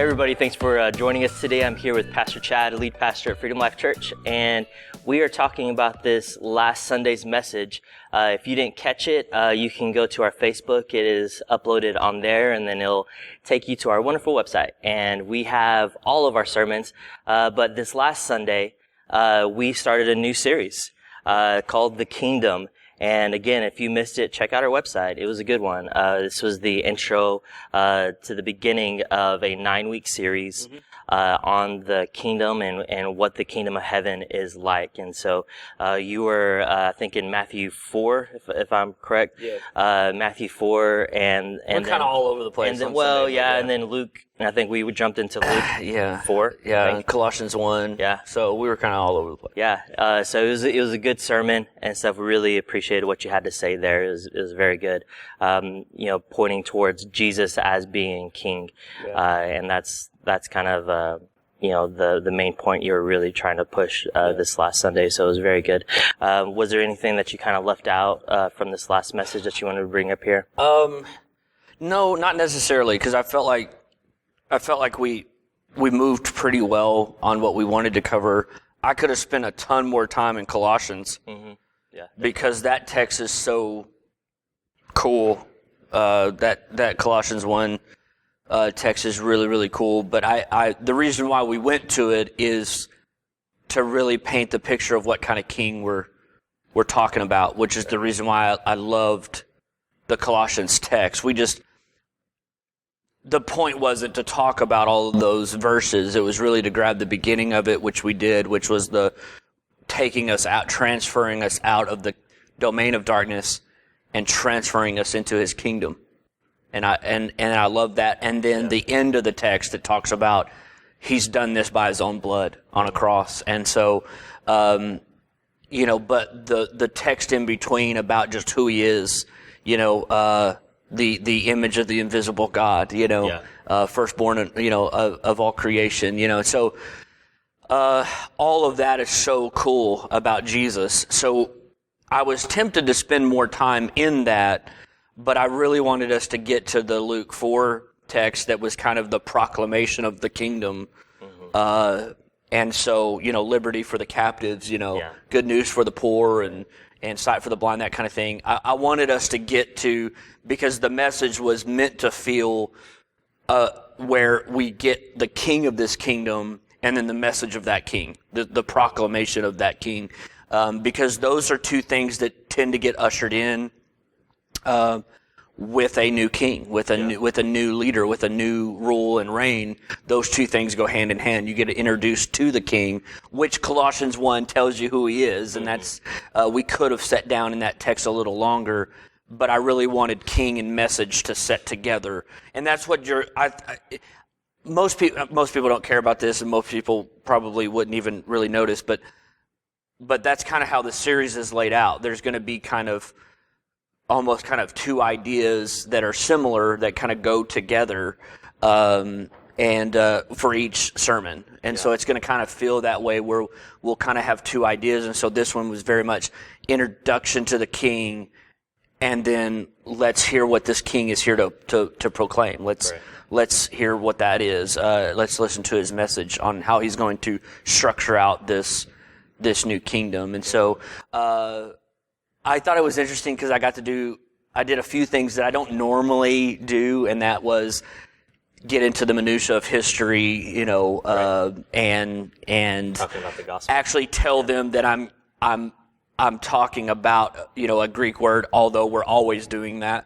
everybody, thanks for joining us today. I'm here with Pastor Chad, lead pastor at Freedom Life Church, and we are talking about this last Sunday's message. If you didn't catch it, you can go to our Facebook. It is uploaded on there, and then it'll take you to our wonderful website. And we have all of our sermons, but this last Sunday, we started a new series called The Kingdom. And again, if you missed it, check out our website. It was a good one. This was the intro to the beginning of a 9-week series on the kingdom and what the kingdom of heaven is like. And so you were, I think, in Matthew 4, if I'm correct. Yeah. Matthew 4, and we're kind of all over the place. And then, and then Luke. And I think we jumped into Luke 4. Yeah, Colossians 1. Yeah. So we were kind of all over the place. Yeah. So it was a good sermon and stuff. We really appreciated what you had to say there. It was very good. Pointing towards Jesus as being king. Yeah. And that's kind of, the main point you were really trying to push, this last Sunday. So it was very good. Was there anything that you kind of left out, from this last message that you wanted to bring up here? No, not necessarily, because I felt like we moved pretty well on what we wanted to cover. I could have spent a ton more time in Colossians. Mm-hmm. Yeah. Because that text is so cool. That Colossians 1 text is really, really cool. But the reason why we went to it is to really paint the picture of what kind of king we're talking about, which is the reason why I loved the Colossians text. The point wasn't to talk about all of those verses. It was really to grab the beginning of it, which we did, which was the taking us out, transferring us out of the domain of darkness and transferring us into his kingdom. And I love that. And then the end of the text that talks about he's done this by his own blood on a cross. And so, but the text in between about just who he is, the image of the invisible God, firstborn, of all creation, So, all of that is so cool about Jesus. So I was tempted to spend more time in that, but I really wanted us to get to the Luke 4 text that was kind of the proclamation of the kingdom. Mm-hmm. And so, liberty for the captives, good news for the poor and sight for the blind, that kind of thing. I wanted us to get to, because the message was meant to feel where we get the king of this kingdom and then the message of that king, the proclamation of that king, because those are two things that tend to get ushered in with a new king, with a new leader, with a new rule and reign. Those two things go hand in hand. You get introduced to the king, which Colossians 1 tells you who he is, and that's we could have sat down in that text a little longer, but I really wanted king and message to set together, and that's what most people don't care about this, and most people probably wouldn't even really notice, but that's kind of how the series is laid out. There's going to be almost two ideas that are similar that kind of go together, and for each sermon. And so it's going to kind of feel that way where we'll kind of have two ideas. And so this one was very much introduction to the king, and then let's hear what this king is here to proclaim. Let's hear what that is. Let's listen to his message on how he's going to structure out this new kingdom. And so, I thought it was interesting because I did a few things that I don't normally do, and that was get into the minutia of history, and talking about the gospel. Actually tell them that I'm talking about, a Greek word, although we're always doing that.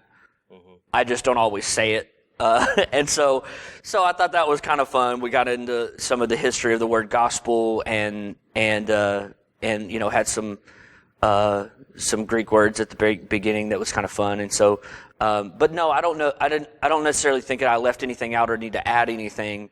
Mm-hmm. I just don't always say it. And so I thought that was kind of fun. We got into some of the history of the word gospel and had some Greek words at the very beginning that was kind of fun. And so, but no, I don't know. I don't necessarily think that I left anything out or need to add anything.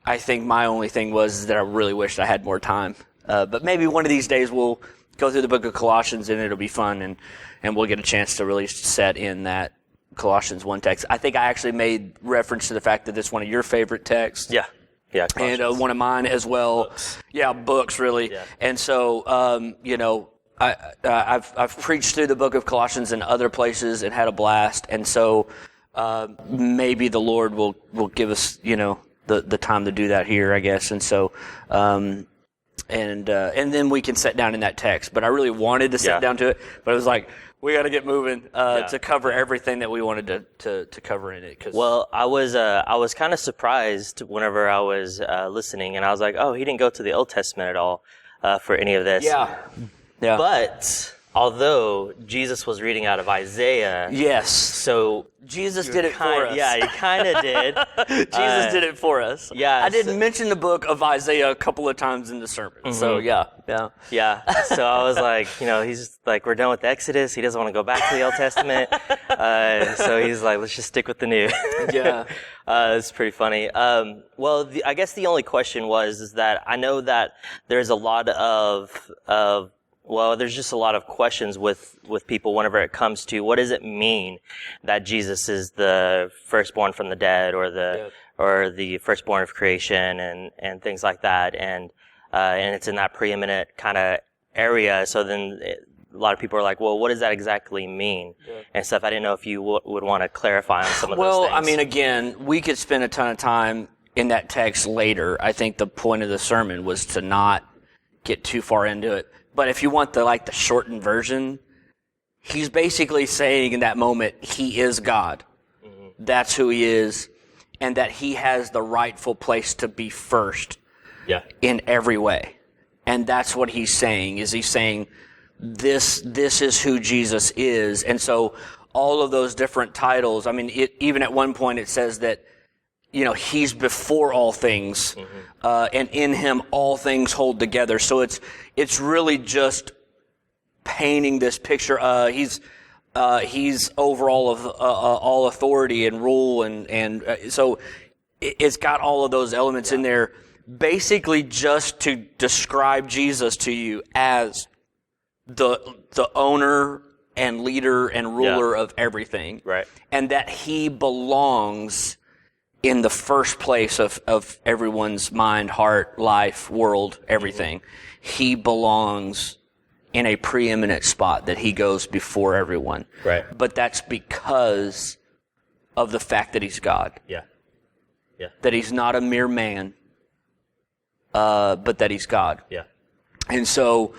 I think my only thing was that I really wished I had more time. But maybe one of these days we'll go through the book of Colossians and it'll be fun and we'll get a chance to really set in that Colossians 1 text. I think I actually made reference to the fact that it's one of your favorite texts. Yeah. Yeah. And one of mine as well. Books. Yeah. Books, really. Yeah. And so, I've preached through the book of Colossians in other places and had a blast. And so, maybe the Lord will give us, the time to do that here, I guess. And so, and then we can sit down in that text. But I really wanted to sit down to it, but I was like, we got to get moving to cover everything that we wanted to cover in it. Well, I was kind of surprised whenever I was listening, and I was like, oh, he didn't go to the Old Testament at all for any of this. Yeah. But although Jesus was reading out of Isaiah, yes, so Jesus did it for us. Yeah, he kind of did. Jesus did it for us. Yeah, I didn't mention the book of Isaiah a couple of times in the sermon. Mm-hmm. So yeah. So I was like, he's like, we're done with Exodus. He doesn't want to go back to the Old Testament. So he's like, let's just stick with the new. Yeah. It's pretty funny. Well, I guess the only question is that I know that there's a lot there's just a lot of questions with people whenever it comes to what does it mean that Jesus is the firstborn from the dead or the firstborn of creation and things like that. And it's in that preeminent kind of area. So then a lot of people are like, well, what does that exactly mean? And stuff. I didn't know if you would want to clarify on some of those things. Well, I mean, again, we could spend a ton of time in that text later. I think the point of the sermon was to not get too far into it. But if you want the shortened version, he's basically saying in that moment, he is God. Mm-hmm. That's who he is. And that he has the rightful place to be first in every way. And that's what he's saying, he's saying, this is who Jesus is. And so all of those different titles, I mean, even at one point it says that, he's before all things, and in him all things hold together. So it's really just painting this picture. He's over all authority and rule, and so it's got all of those elements in there, basically just to describe Jesus to you as the owner and leader and ruler of everything, right? And that he belongs in the first place of everyone's mind, heart, life, world, everything. Mm-hmm. He belongs in a preeminent spot, that he goes before everyone. Right. But that's because of the fact that he's God. Yeah. That he's not a mere man, but that he's God. Yeah. And so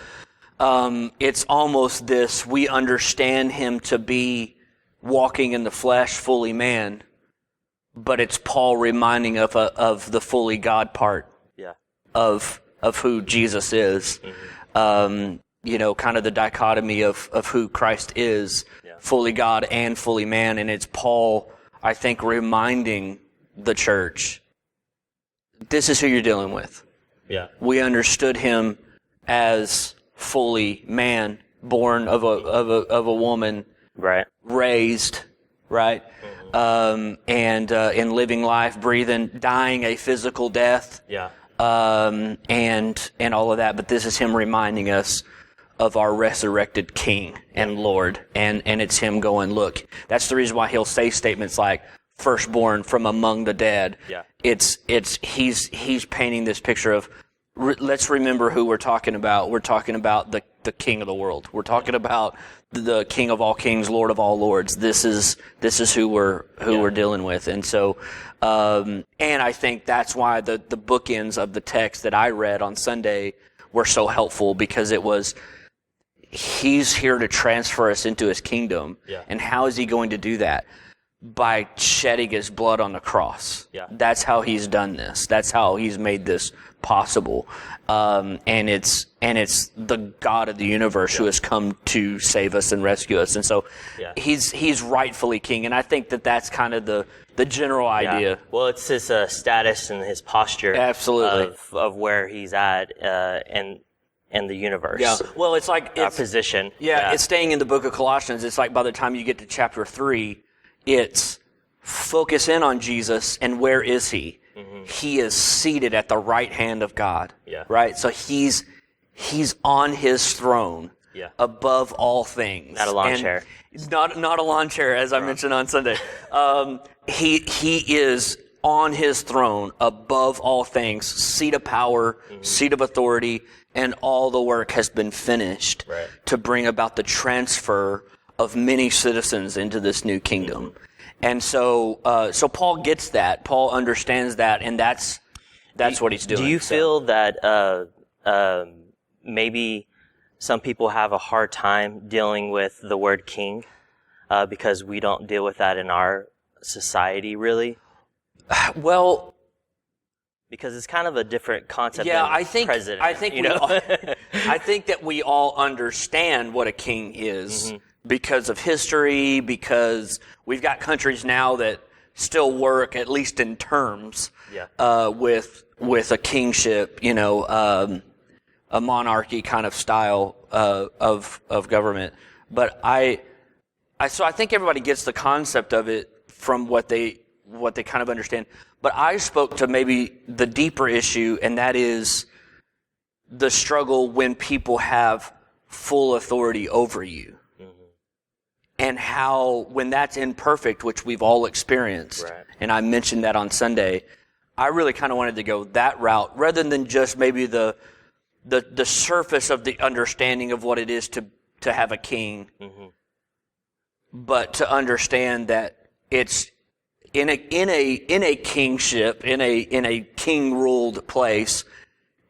it's almost this, we understand him to be walking in the flesh, fully man, but it's Paul reminding of the fully God part of who Jesus is. Mm-hmm. Kind of the dichotomy of who Christ is, fully God and fully man. And it's Paul, I think, reminding the church, this is who you're dealing with. Yeah. We understood him as fully man, born of a woman, right? Raised, right? Mm-hmm. And in living life, breathing, dying a physical death. Yeah. And all of that. But this is him reminding us of our resurrected King and Lord. And it's him going, look, that's the reason why he'll say statements like firstborn from among the dead. Yeah. He's painting this picture of, let's remember who we're talking about. We're talking about the King of the world. We're talking about the King of all kings, Lord of all lords. This is who we're dealing with. And so, and I think that's why the bookends of the text that I read on Sunday were so helpful, because it was, he's here to transfer us into his kingdom. Yeah. And how is he going to do that? By shedding his blood on the cross. Yeah. That's how he's done this. That's how he's made this possible. And it's the God of the universe who has come to save us and rescue us. And so he's rightfully king. And I think that's kind of the general idea. Yeah. Well, it's his status and his posture. Absolutely. Of where he's at in the universe. Yeah. Well, it's like our position. Yeah, it's staying in the book of Colossians. It's like by the time you get to chapter 3, it's focus in on Jesus, and where is he? Mm-hmm. He is seated at the right hand of God. Yeah. Right? So he's on his throne above all things. Not a lawn chair. Not a lawn chair, as I mentioned on Sunday. He is on his throne above all things, seat of power, seat of authority, and all the work has been finished to bring about the transfer of many citizens into this new kingdom. And so Paul gets that. Paul understands that, and that's what he's doing. Do you feel that maybe some people have a hard time dealing with the word king because we don't deal with that in our society, really? Well, because it's kind of a different concept. Yeah, than president. I think that we all understand what a king is because of history, because we've got countries now that still work, at least in terms, with a kingship, a monarchy kind of style of government. But so I think everybody gets the concept of it from what they kind of understand. But I spoke to maybe the deeper issue, and that is the struggle when people have full authority over you. And how, when that's imperfect, which we've all experienced, and I mentioned that on Sunday, I really kind of wanted to go that route rather than just maybe the surface of the understanding of what it is to have a king, but to understand that it's in a kingship, in a king ruled place,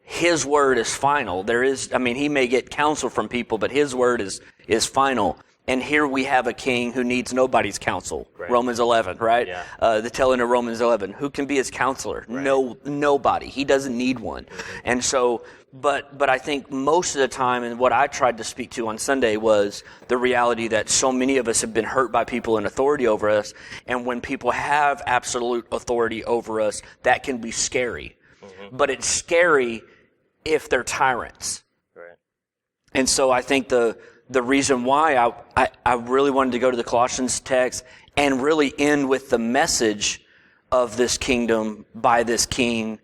his word is final. He may get counsel from people, but his word is final. And here we have a king who needs nobody's counsel. Right. Romans 11, right? Yeah. The telling of Romans 11. Who can be his counselor? Right. Nobody. He doesn't need one. And so, but I think most of the time, and what I tried to speak to on Sunday was the reality that so many of us have been hurt by people in authority over us. And when people have absolute authority over us, that can be scary. But it's scary if they're tyrants. Right. And so I think the reason why I really wanted to go to the Colossians text and really end with the message of this kingdom by this king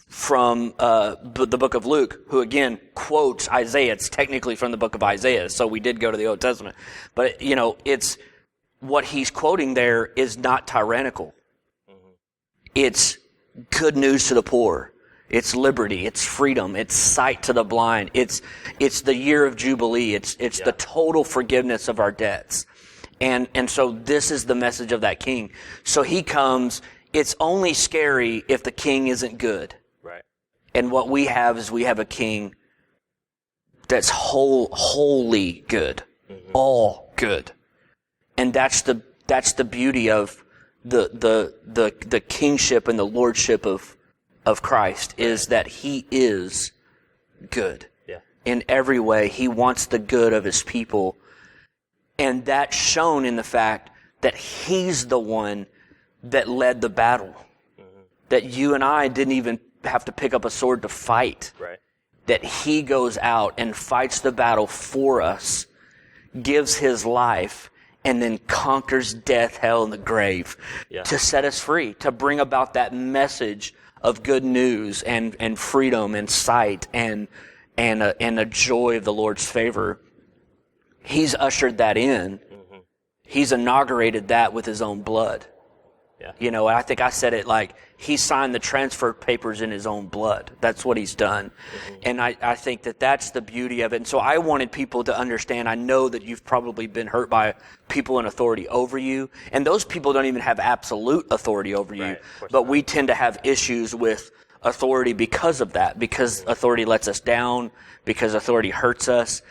from the book of Luke, who again quotes Isaiah. It's technically from the book of Isaiah, so we did go to the Old Testament. But, it's what he's quoting there is not tyrannical. It's good news to the poor. It's liberty, it's freedom, it's sight to the blind, it's the year of Jubilee, it's the total forgiveness of our debts. And so this is the message of that king. So he comes, it's only scary if the king isn't good. Right. And what we have is we have a king that's wholly good. All good. And that's the beauty of the kingship and the lordship of Christ, is that he is good. Yeah. In every way, he wants the good of his people. And that's shown in the fact that he's the one that led the battle. That you and I didn't even have to pick up a sword to fight. Right. That he goes out and fights the battle for us, gives his life, and then conquers death, hell, and the grave to set us free, to bring about that message of good news and freedom and sight and a joy of the Lord's favor. He's ushered that in. He's inaugurated that with his own blood. Yeah. I think I said it like he signed the transfer papers in his own blood. That's what he's done. And I think that that's the beauty of it. And so I wanted people to understand, I know that you've probably been hurt by people in authority over you. And those people don't even have absolute authority over you. But we tend to have issues with authority because of that. Because authority lets us down. Because authority hurts us.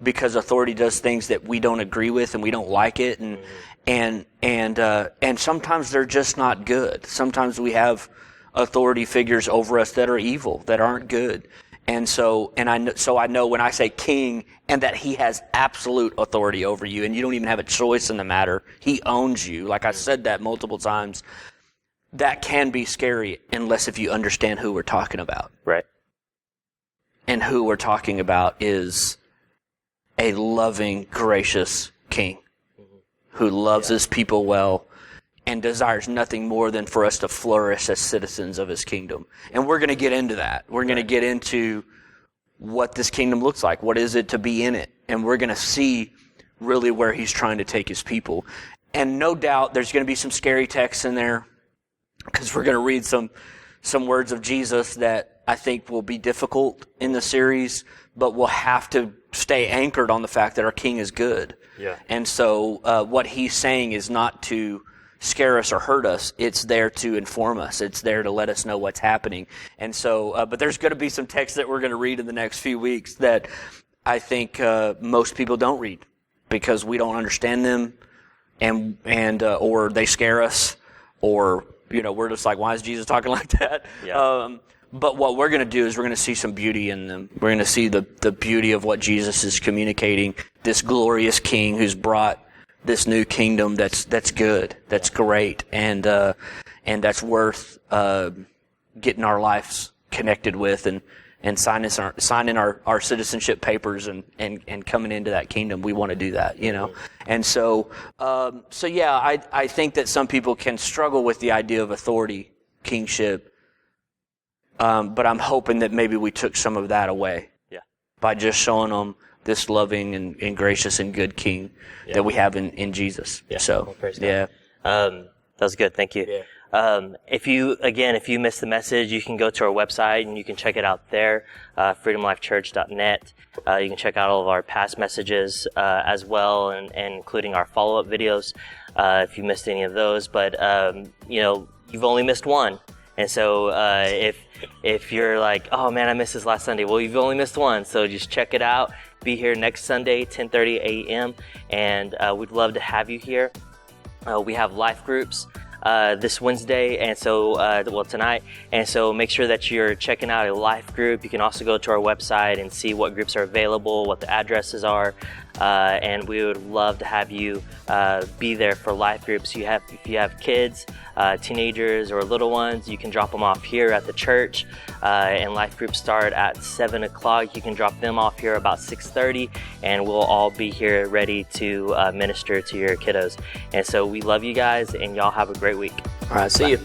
Because authority does things that we don't agree with and we don't like it. And sometimes they're just not good. Sometimes we have authority figures over us that are evil, that aren't good. And so I know when I say king and that he has absolute authority over you and you don't even have a choice in the matter. He owns you. Like I said that multiple times. That can be scary unless if you understand who we're talking about. Right. And who we're talking about is a loving, gracious king who loves his people well and desires nothing more than for us to flourish as citizens of his kingdom. And we're going to get into that. We're going to get into what this kingdom looks like. What is it to be in it? And we're going to see really where he's trying to take his people. And no doubt there's going to be some scary texts in there because we're going to read some some words of Jesus that I think will be difficult in the series, but we'll have to stay anchored on the fact that our King is good. Yeah. And so what he's saying is not to scare us or hurt us. It's there to inform us. It's there to let us know what's happening. And so, but there's going to be some texts that we're going to read in the next few weeks that I think most people don't read because we don't understand them, and or they scare us, or we're just like, why is Jesus talking like that? Yeah. But what we're going to do is we're going to see some beauty in them. We're going to see the beauty of what Jesus is communicating. This glorious King who's brought this new kingdom that's good, that's great, and that's worth getting our lives connected with and signing our citizenship papers and coming into that kingdom. We want to do that, And so yeah, I think that some people can struggle with the idea of authority, kingship, but I'm hoping that maybe we took some of that away. Yeah. By just showing them this loving and gracious and good King that we have in Jesus. Yeah. So, yeah. That was good. Thank you. Yeah. If you missed the message, you can go to our website and you can check it out there, freedomlifechurch.net. You can check out all of our past messages, as well, and including our follow-up videos, if you missed any of those. But, you've only missed one. And so, if you're like, oh man, I missed this last Sunday. Well, you've only missed one. So just check it out. Be here next Sunday, 10:30 a.m. And, we'd love to have you here. We have life groups this Wednesday, and so tonight, and so make sure that you're checking out a life group. You can also go to our website and see what groups are available, what the addresses are, and we would love to have you be there for life groups. If you have kids, teenagers, or little ones, you can drop them off here at the church, and life groups start at 7 o'clock. You can drop them off here about 6:30, and we'll all be here ready to minister to your kiddos. And so we love you guys, and y'all have a great week. All right, see you.